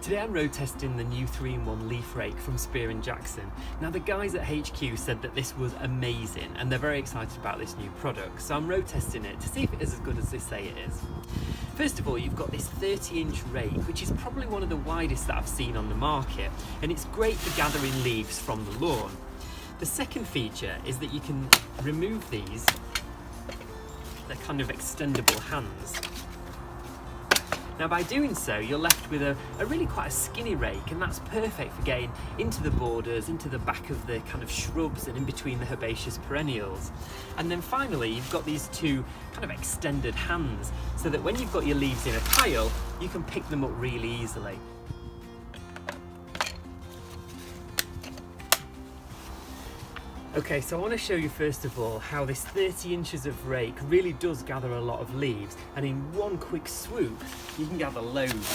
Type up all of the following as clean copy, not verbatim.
Today I'm road testing the new 3-in-1 leaf rake from Spear & Jackson. Now the guys at HQ said that this was amazing and they're very excited about this new product, so I'm road testing it to see if it is as good as they say it is. First of all, you've got this 30-inch rake, which is probably one of the widest that I've seen on the market, and it's great for gathering leaves from the lawn. The second feature is that you can remove these, they're kind of extendable hands. Now by doing so, you're left with a really quite a skinny rake, and that's perfect for getting into the borders, into the back of the kind of shrubs and in between the herbaceous perennials. And then finally, you've got these two kind of extended hands, so that when you've got your leaves in a pile, you can pick them up really easily. Okay, so I want to show you first of all how this 30 inches of rake really does gather a lot of leaves, and in one quick swoop you can gather loads.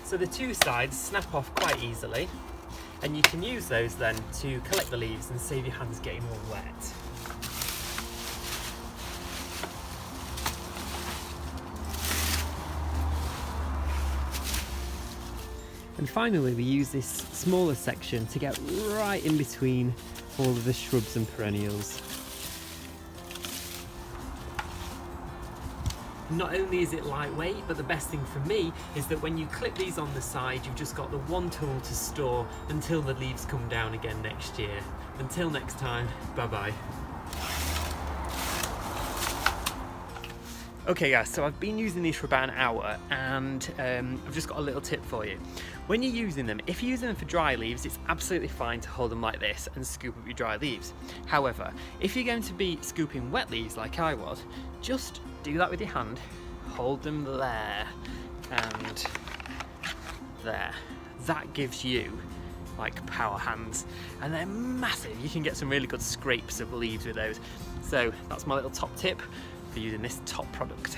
So the two sides snap off quite easily, and you can use those then to collect the leaves and save your hands getting all wet. And finally, we use this smaller section to get right in between all of the shrubs and perennials. Not only is it lightweight, but the best thing for me is that when you clip these on the side, you've just got the one tool to store until the leaves come down again next year. Until next time, bye-bye. Okay guys, so I've been using these for about an hour, and I've just got a little tip for you. When you're using them, if you're using them for dry leaves, it's absolutely fine to hold them like this and scoop up your dry leaves. However, if you're going to be scooping wet leaves like I was, just do that with your hand, hold them there and there. That gives you like power hands, and they're massive. You can get some really good scrapes of leaves with those. So that's my little top tip for using this top product.